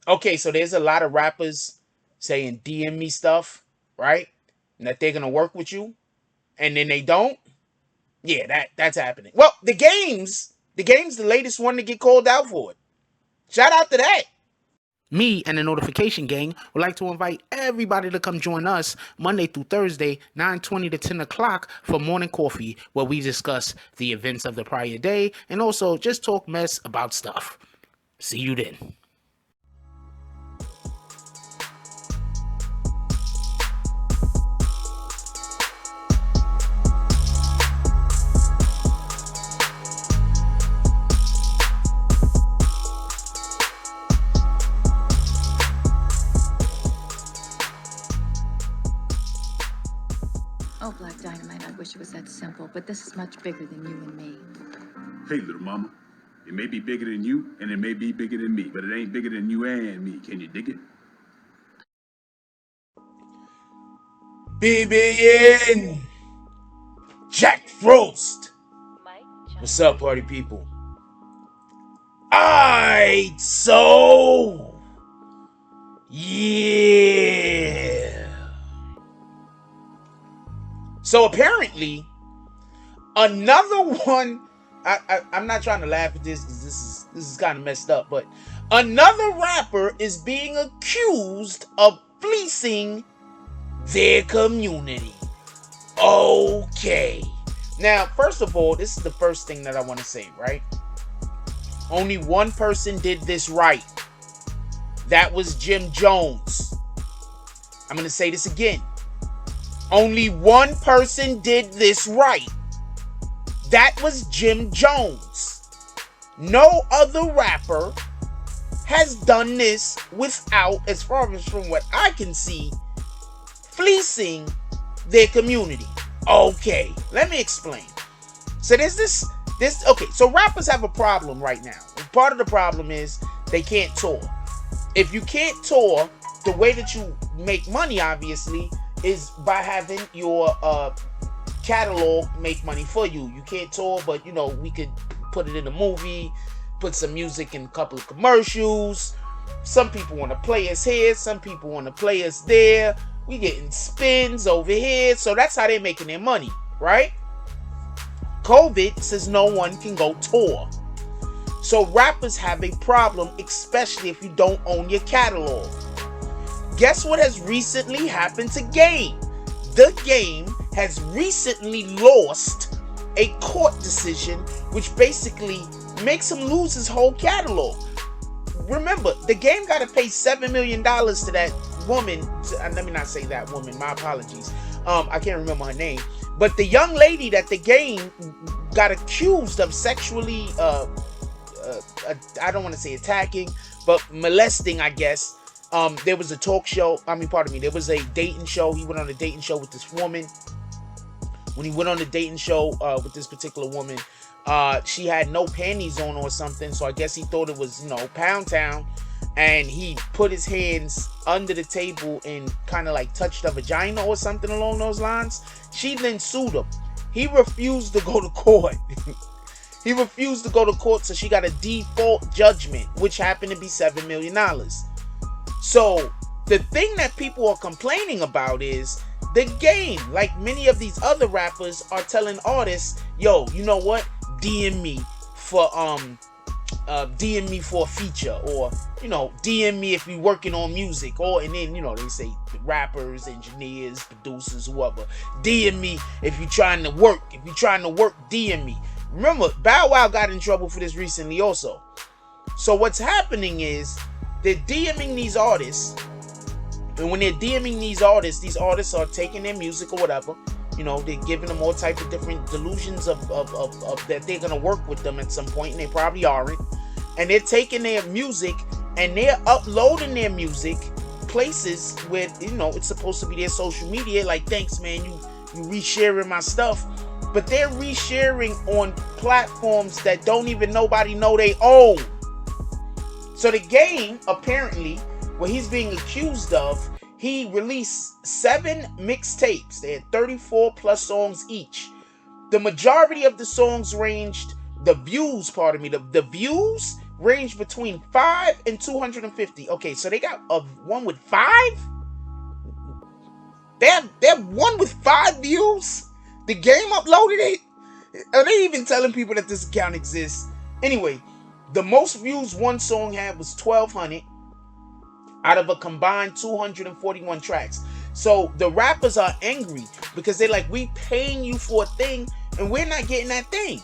Okay, so there's a lot of rappers saying DM me stuff, right? And that they're gonna work with you, and then they don't. Yeah, that's happening. Well, the game's the latest one to get called out for it. Shout out to that. Me and the Notification Gang would like to invite everybody to come join us Monday through Thursday, 9:20 to 10 o'clock for morning coffee, where we discuss the events of the prior day and also just talk mess about stuff. See you then. Oh, Black Dynamite, I wish it was that simple, but this is much bigger than you and me. Hey, little mama. It may be bigger than you, and it may be bigger than me, but it ain't bigger than you and me. Can you dig it? BBN Jack Frost. What's up, party people? Alright, so yeah. So apparently, another one. I'm not trying to laugh at this because this is kind of messed up, but another rapper is being accused of fleecing their community. Okay. Now, first of all, this is the first thing that I want to say, right? Only one person did this right. That was Jim Jones. I'm going to say this again. Only one person did this right. That was Jim Jones. No other rapper has done this without, as far as from what I can see, fleecing their community. Okay, let me explain. So there's this, okay, so rappers have a problem right now. Part of the problem is they can't tour. If you can't tour, the way that you make money, obviously, is by having your catalog make money for you. You can't tour, but you know, we could put it in a movie, put some music in a couple of commercials. Some people want to play us here, some people want to play us there. We getting spins over here, so that's how they're making their money, right? COVID says no one can go tour. So rappers have a problem, especially if you don't own your catalog. Guess what has recently happened to Game? The Game has recently lost a court decision, which basically makes him lose his whole catalog. Remember, the Game got to pay $7 million to that woman. Let me not say that woman. My apologies. I can't remember her name. But the young lady that the Game got accused of sexually, I don't want to say attacking, but molesting, I guess. There was a talk show. There was a dating show. He went on a dating show with this woman. When he went on the dating show with this particular woman, she had no panties on or something. So I guess he thought it was, Pound Town. And he put his hands under the table and kind of like touched a vagina or something along those lines. She then sued him. He refused to go to court. He refused to go to court, so she got a default judgment, which happened to be $7 million. So the thing that people are complaining about is the Game, like many of these other rappers, are telling artists, yo, you know what? DM me for DM me for a feature, or DM me if you're working on music, or and then they say rappers, engineers, producers, whoever, DM me if you're trying to work. If you're trying to work, DM me. Remember, Bow Wow got in trouble for this recently also. So what's happening is they're DMing these artists, and when they're DMing these artists are taking their music or whatever. They're giving them all type of different delusions of that they're gonna work with them at some point, and they probably aren't. And they're taking their music and they're uploading their music places where it's supposed to be their social media. Like, thanks, man, you resharing my stuff, but they're resharing on platforms that don't even nobody know they own. So the Game, apparently, what he's being accused of, he released 7 mixtapes. They had 34 plus songs each. The majority of the songs ranged, the views range between 5 and 250. Okay, so they got a one with 5? They have one with 5 views? The game uploaded it? Are they even telling people that this account exists? Anyway, the most views one song had was 1,200 out of a combined 241 tracks. So the rappers are angry because they're like, we paying you for a thing and we're not getting that thing.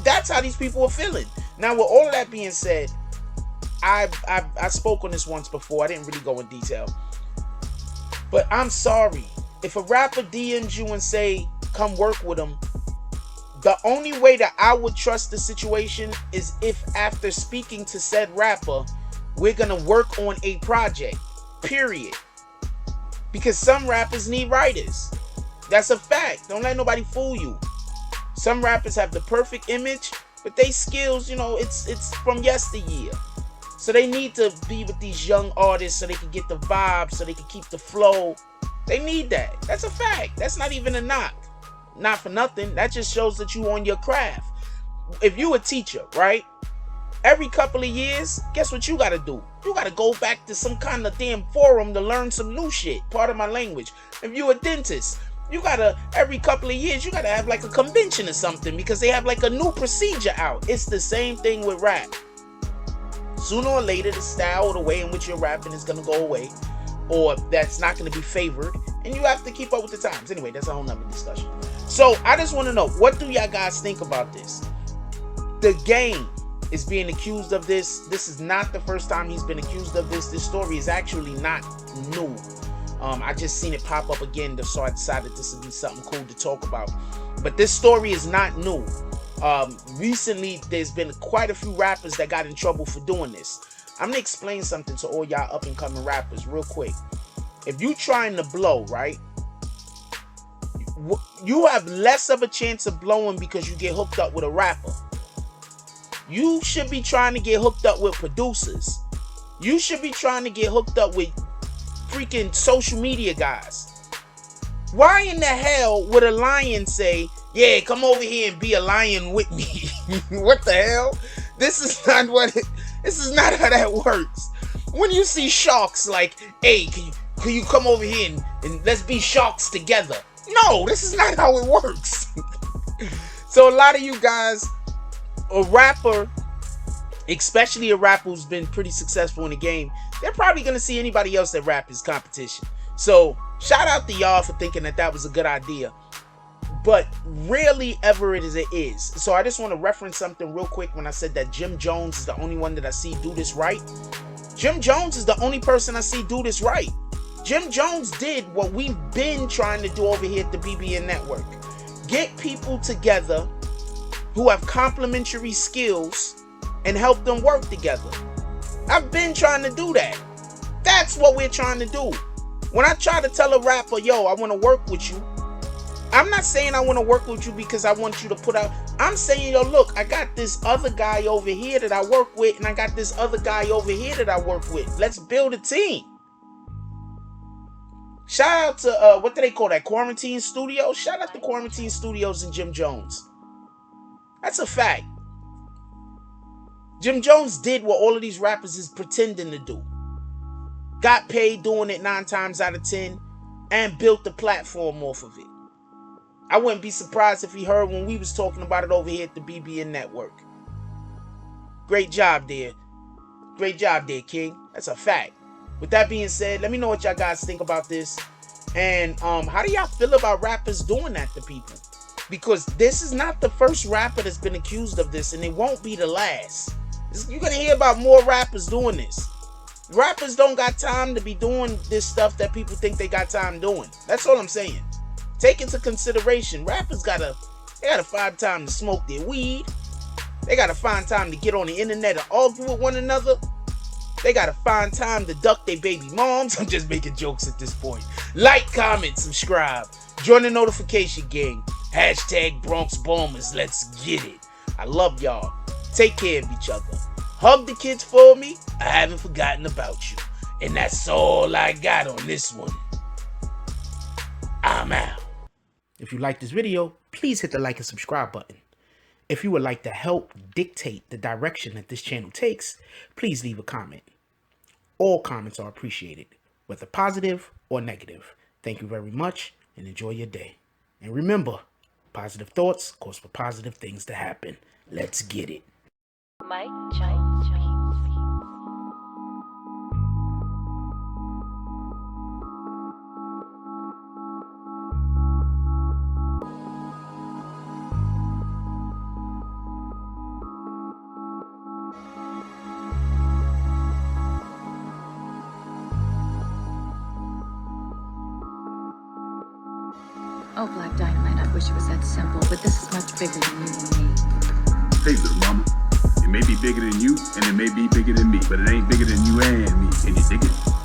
That's how these people are feeling. Now, with all of that being said, I spoke on this once before. I didn't really go in detail. But I'm sorry. If a rapper DMs you and say, come work with him, the only way that I would trust the situation is if after speaking to said rapper, we're going to work on a project. Period. Because some rappers need writers. That's a fact. Don't let nobody fool you. Some rappers have the perfect image, but they skills, it's from yesteryear. So they need to be with these young artists so they can get the vibe, so they can keep the flow. They need that. That's a fact. That's not even a knock. Not for nothing. That just shows that you on your craft. If you a teacher, right? Every couple of years, guess what you got to do? You got to go back to some kind of damn forum to learn some new shit. Part of my language. If you a dentist, you got to, every couple of years, you got to have like a convention or something because they have like a new procedure out. It's the same thing with rap. Sooner or later, the style or the way in which you're rapping is going to go away, or that's not going to be favored, and you have to keep up with the times. Anyway, that's a whole nother discussion. So I just want to know, what do y'all guys think about this? The Game is being accused of this. This is not the first time he's been accused of this. This story is actually not new. I just seen it pop up again, so I decided this would be something cool to talk about. But this story is not new. Recently, there's been quite a few rappers that got in trouble for doing this. I'm gonna explain something to all y'all up and coming rappers real quick. If you trying to blow, right, you have less of a chance of blowing because you get hooked up with a rapper. You should be trying to get hooked up with producers. You should be trying to get hooked up with freaking social media guys. Why in the hell would a lion say, yeah, come over here and be a lion with me? What the hell? This is not how that works. When you see sharks like, hey, can you come over here and let's be sharks together? No, this is not how it works. So a lot of you guys, a rapper, especially a rapper who's been pretty successful in the game, they're probably going to see anybody else that rap as competition. So shout out to y'all for thinking that was a good idea. But rarely ever it is. So I just want to reference something real quick when I said that Jim Jones is the only one that I see do this right. Jim Jones is the only person I see do this right. Jim Jones did what we've been trying to do over here at the BBN Network. Get people together who have complementary skills and help them work together. I've been trying to do that. That's what we're trying to do. When I try to tell a rapper, yo, I want to work with you, I'm not saying I want to work with you because I want you to put out. I'm saying, yo, look, I got this other guy over here that I work with, and I got this other guy over here that I work with. Let's build a team. Shout out to, what do they call that? Quarantine Studios? Shout out to Quarantine Studios and Jim Jones. That's a fact. Jim Jones did what all of these rappers is pretending to do. Got paid doing it 9 times out of 10 and built the platform off of it. I wouldn't be surprised if he heard when we was talking about it over here at the BBN Network. Great job there. Great job there, King. That's a fact. With that being said, let me know what y'all guys think about this. And how do y'all feel about rappers doing that to people? Because this is not the first rapper that's been accused of this, and it won't be the last. You're going to hear about more rappers doing this. Rappers don't got time to be doing this stuff that people think they got time doing. That's all I'm saying. Take into consideration, rappers gotta find time to smoke their weed. They gotta find time to get on the internet and argue with one another. They gotta find time to duck their baby moms. I'm just making jokes at this point. Like, comment, subscribe. Join the notification gang. Hashtag Bronx Bombers. Let's get it. I love y'all. Take care of each other. Hug the kids for me. I haven't forgotten about you. And that's all I got on this one. I'm out. If you like this video, please hit the like and subscribe button. If you would like to help dictate the direction that this channel takes, please leave a comment. All comments are appreciated, whether positive or negative. Thank you very much and enjoy your day. And remember, positive thoughts cause for positive things to happen. Let's get it. Mike Jones. Oh, Black Dynamite, I wish it was that simple, but this is much bigger than you and me. Hey, little mama. It may be bigger than you, and it may be bigger than me, but it ain't bigger than you and me. Can you dig it?